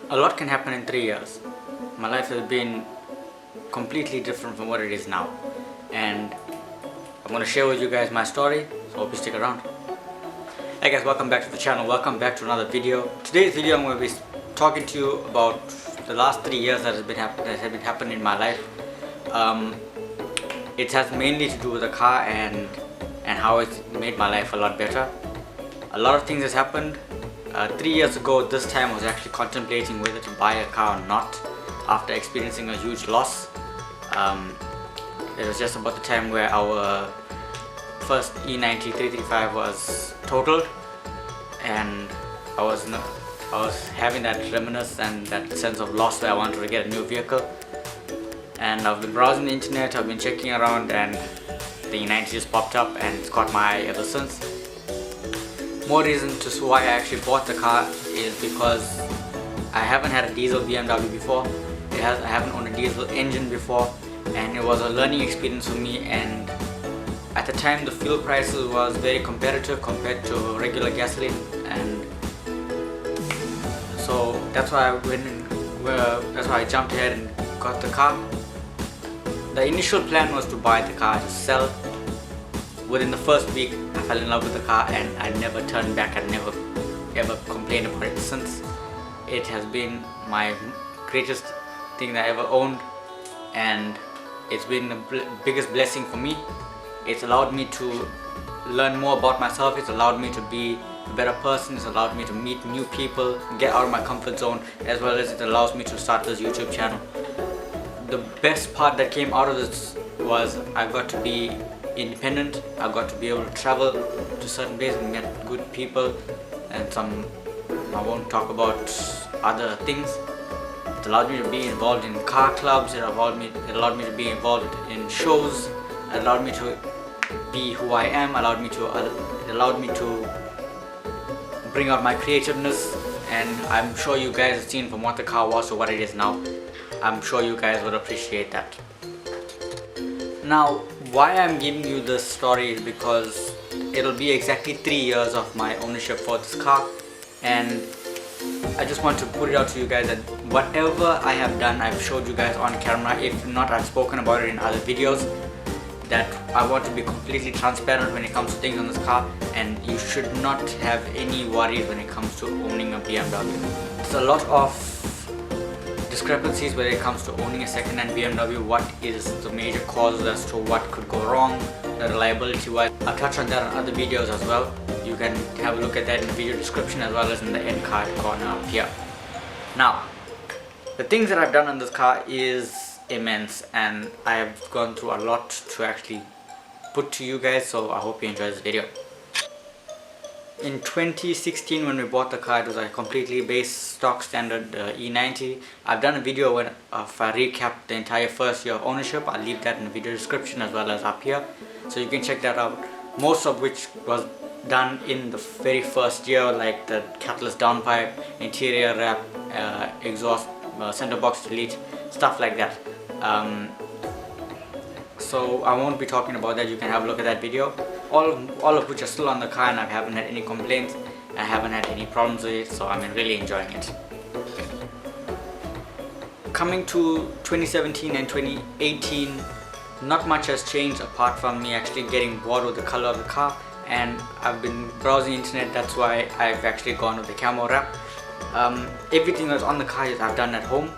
A lot can happen in 3 years. My life has been completely different from what it is now, and I'm going to share with you guys my story, so hope you stick around. Hey guys, welcome back to the channel, welcome back to another video. Today's video I'm going to be talking to you about the last 3 years that have been happening in my life. It has mainly to do with the car and how it's made my life a lot better. A lot of things has happened. 3 years ago, this time I was actually contemplating whether to buy a car or not after experiencing a huge loss. It was just about the time where our first E90 335 was totaled, and I was having that reminiscence and that sense of loss where I wanted to get a new vehicle. And I've been browsing the internet, I've been checking around, and the E90 just popped up and it's caught my eye ever since. More reason to why I actually bought the car is because I haven't had a diesel BMW before. I haven't owned a diesel engine before, and it was a learning experience for me. And at the time, the fuel prices was very competitive compared to regular gasoline, and so that's why I jumped ahead and got the car. The initial plan was to buy the car to sell. Within the first week, I fell in love with the car and I never turned back. I never ever complained about it since. It has been my greatest thing that I ever owned, and it's been the biggest blessing for me. It's allowed me to learn more about myself. It's allowed me to be a better person. It's allowed me to meet new people, get out of my comfort zone, as well as it allows me to start this YouTube channel. The best part that came out of this was I got to be independent. I got to be able to travel to certain places and meet good people, and I won't talk about other things. It allowed me to be involved in car clubs. It allowed me to be involved in shows. It allowed me to be who I am. It allowed me to bring out my creativeness, and I'm sure you guys have seen from what the car was to what it is now. I'm sure you guys would appreciate that. Now, why I'm giving you this story is because it'll be exactly 3 years of my ownership for this car, and I just want to put it out to you guys that whatever I have done, I've showed you guys on camera. If not, I've spoken about it in other videos. That I want to be completely transparent when it comes to things on this car, and you should not have any worries when it comes to owning a BMW. There's a lot of discrepancies when it comes to owning a second-hand BMW. What is the major causes as to what could go wrong, the reliability wise. I'll touch on that on other videos as well. You can have a look at that in the video description as well as in the end card corner up here. Now, the things that I've done on this car is immense, and I have gone through a lot to actually put to you guys, so I hope you enjoy this video. In 2016, when we bought the car, it was a completely base stock standard E90. I've done a video if I recap the entire first year of ownership. I'll leave that in the video description as well as up here, so you can check that out. Most of which was done in the very first year, like the catalyst downpipe, interior wrap, exhaust, center box delete, stuff like that. So I won't be talking about that. You can have a look at that video. All of which are still on the car, and I haven't had any complaints. I haven't had any problems with it, so I'm really enjoying it. Coming to 2017 and 2018, not much has changed apart from me actually getting bored with the color of the car, and I've been browsing the internet. That's why I've actually gone with the camo wrap. Everything that's on the car I've done at home.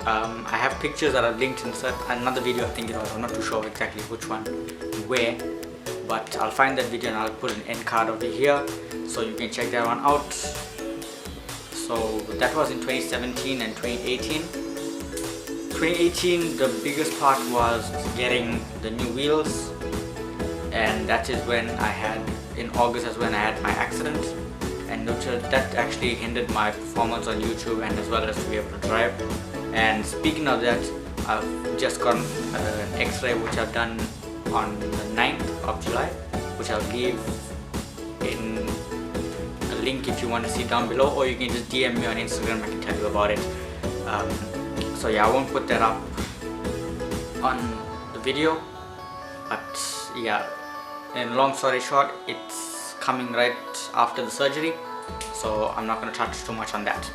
I have pictures that I've linked in another video, I think it was. I'm not too sure exactly which one where, but I'll find that video and I'll put an end card over here so you can check that one out. So that was in 2017 and 2018. 2018, the biggest part was getting the new wheels, and that is when in August is when I had my accident, and that actually hindered my performance on YouTube and as well as to be able to drive. And speaking of that, I've just got an x-ray which I've done on the 9th of July, which I'll leave in a link if you want to see down below, or you can just DM me on Instagram. I can tell you about it. So yeah, I won't put that up on the video, but yeah, in long story short, it's coming right after the surgery, so I'm not going to touch too much on that.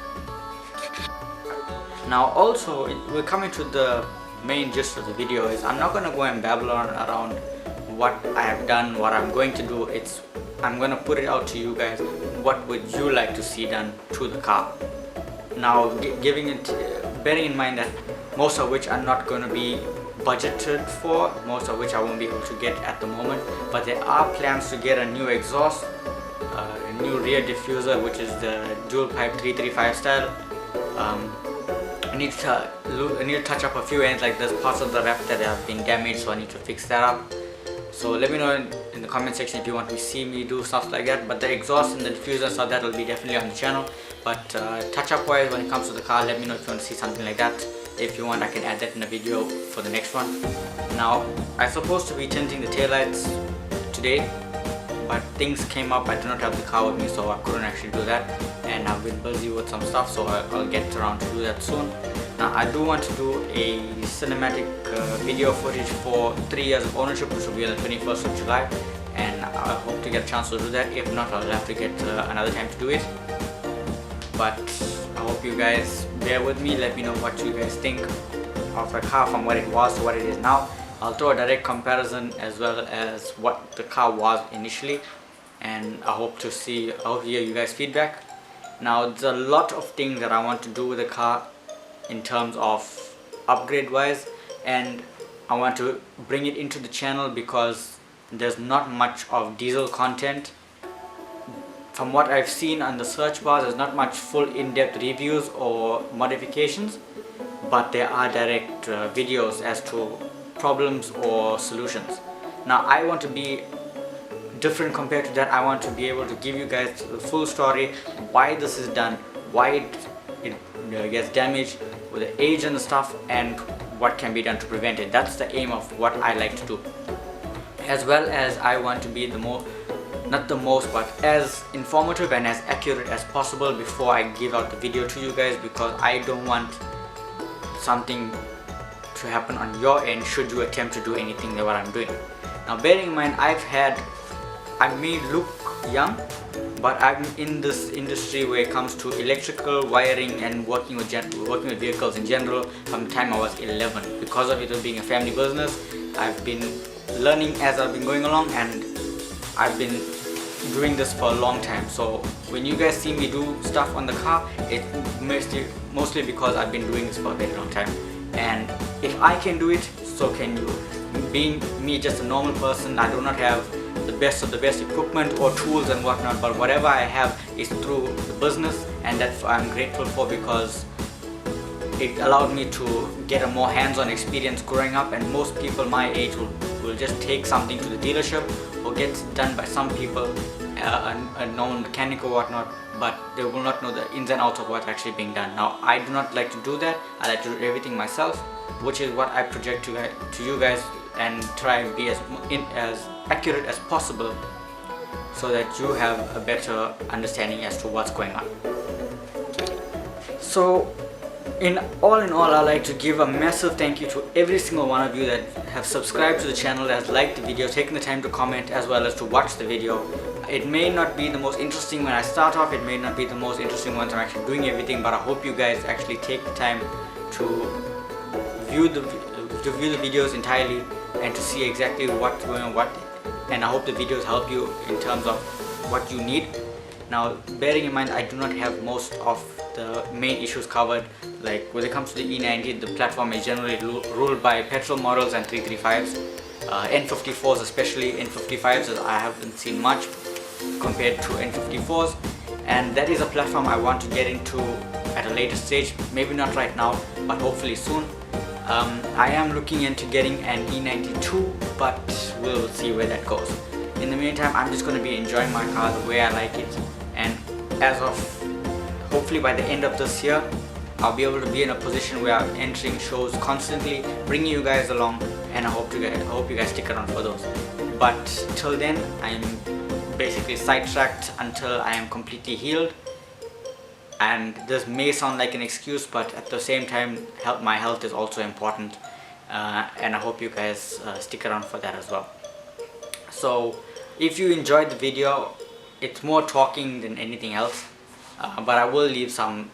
Now also, we're coming to the main gist of the video. Is I'm not going to go and babble on around what I have done, what I'm going to do. I'm going to put it out to you guys. What would you like to see done to the car? Now bearing in mind that most of which are not going to be budgeted for, most of which I won't be able to get at the moment, but there are plans to get a new exhaust, a new rear diffuser, which is the dual pipe 335 style. I need to touch up a few ends, like there's parts of the wrap that have been damaged, so I need to fix that up. So let me know in the comment section if you want to see me do stuff like that. But the exhaust and the diffuser stuff, that will be definitely on the channel. But touch up wise, when it comes to the car, let me know if you want to see something like that. If you want, I can add that in a video for the next one. Now, I'm supposed to be tinting the taillights today, but things came up. I do not have the car with me, so I couldn't actually do that, and I've been busy with some stuff, so I'll get around to do that soon. Now I do want to do a cinematic video footage for 3 years of ownership, which will be on the 21st of July, and I hope to get a chance to do that. If not, I'll have to get another time to do it. But I hope you guys bear with me. Let me know what you guys think of the car from what it was to what it is now. I'll throw a direct comparison as well as what the car was initially, and I hope to hear you guys' feedback. Now, there's a lot of things that I want to do with the car in terms of upgrade wise, and I want to bring it into the channel because there's not much of diesel content. From what I've seen on the search bars, there's not much full in-depth reviews or modifications, but there are direct videos as to problems or solutions. Now I want to be different compared to that. I want to be able to give you guys the full story, why this is done, why it gets damaged, with the age and the stuff, and what can be done to prevent it. That's the aim of what I like to do. As well as I want to be but as informative and as accurate as possible before I give out the video to you guys, because I don't want something to happen on your end should you attempt to do anything that what I'm doing. Now, bearing in mind, I may look young, but I'm in this industry where it comes to electrical wiring and working with vehicles in general from the time I was 11. Because of it being a family business, I've been learning as I've been going along, and I've been doing this for a long time. So when you guys see me do stuff on the car, it's mostly because I've been doing this for a very long time. And if I can do it, so can you. Being me, just a normal person, I do not have the best of the best equipment or tools and whatnot, but whatever I have is through the business, and that I'm grateful for, because it allowed me to get a more hands-on experience growing up. And most people my age will just take something to the dealership or get done by some people, a normal mechanic or whatnot, but they will not know the ins and outs of what's actually being done. Now, I do not like to do that. I like to do everything myself, which is what I project to you guys, and try and be as accurate as possible so that you have a better understanding as to what's going on. So in all, I'd like to give a massive thank you to every single one of you that have subscribed to the channel, that has liked the video, taken the time to comment, as well as to watch the video. It may not be the most interesting when I start off, it may not be the most interesting once I'm actually doing everything, but I hope you guys actually take the time to view the videos entirely and to see exactly what's going on, and I hope the videos help you in terms of what you need. Now, bearing in mind, I do not have most of the main issues covered. Like when it comes to the E90, the platform is generally ruled by petrol models and 335s, N54s, especially N55s, I haven't seen much compared to N54s, and that is a platform I want to get into at a later stage. Maybe not right now, but hopefully soon. I am looking into getting an E92, but we'll see where that goes. In the meantime, I'm just going to be enjoying my car the way I like it, and as of hopefully by the end of this year, I'll be able to be in a position where I'm entering shows constantly, bringing you guys along, and I hope you guys stick around for those. But till then, I'm basically sidetracked until I am completely healed. And this may sound like an excuse, but at the same time, my health is also important, and I hope you guys stick around for that as well. So if you enjoyed the video, it's more talking than anything else, but I will leave some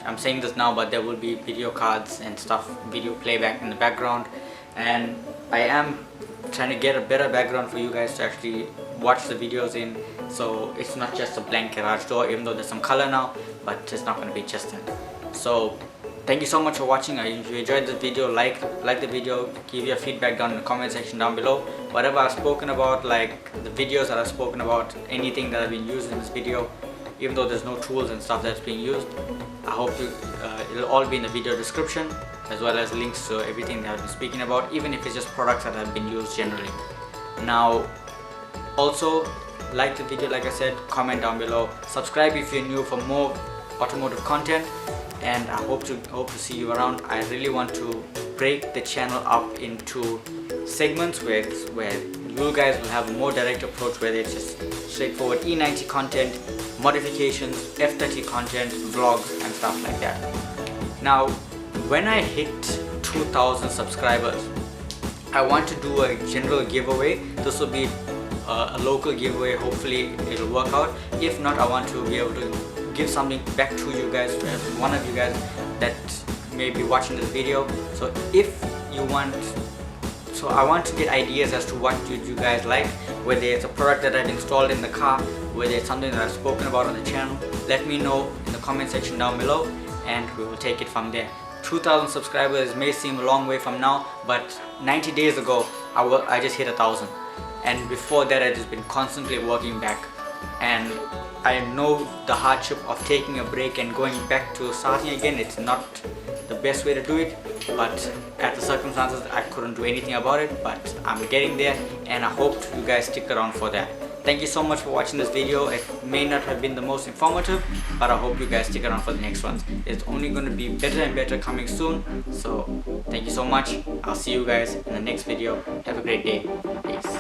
I'm saying this now, but there will be video cards and stuff, video playback in the background, and I am trying to get a better background for you guys to actually watch the videos in, so it's not just a blank garage door, even though there's some color now, but it's not going to be just that. So thank you so much for watching. If you enjoyed this video, like the video, give your feedback down in the comment section down below. Whatever I've spoken about, like the videos that I've spoken about, anything that I've been using in this video, even though there's no tools and stuff that's being used, I hope it'll all be in the video description, as well as links to everything that I've been speaking about, even if it's just products that have been used generally. Now, also like the video, like I said, comment down below, subscribe if you're new for more automotive content, and I hope to see you around. I really want to break the channel up into segments where you guys will have a more direct approach, where it's just straightforward E90 content, modifications, F30 content, vlogs and stuff like that. Now, when I hit 2,000 subscribers, I want to do a general giveaway. This will be a local giveaway. Hopefully it'll work out. If not, I want to be able to give something back to you guys, one of you guys that may be watching this video. So if you want, so I want to get ideas as to what you guys like, whether it's a product that I've installed in the car, whether it's something that I've spoken about on the channel. Let me know in the comment section down below, and we will take it from there. 2,000 subscribers may seem a long way from now, but 90 days ago I just hit 1,000, and before that I've just been constantly working back, and I know the hardship of taking a break and going back to starting again. It's not the best way to do it, but at the circumstances I couldn't do anything about it, but I'm getting there, and I hope you guys stick around for that. Thank you so much for watching this video. It may not have been the most informative, but I hope you guys stick around for the next ones. It's only going to be better and better coming soon, so thank you so much. I'll see you guys in the next video. Have a great day. Peace.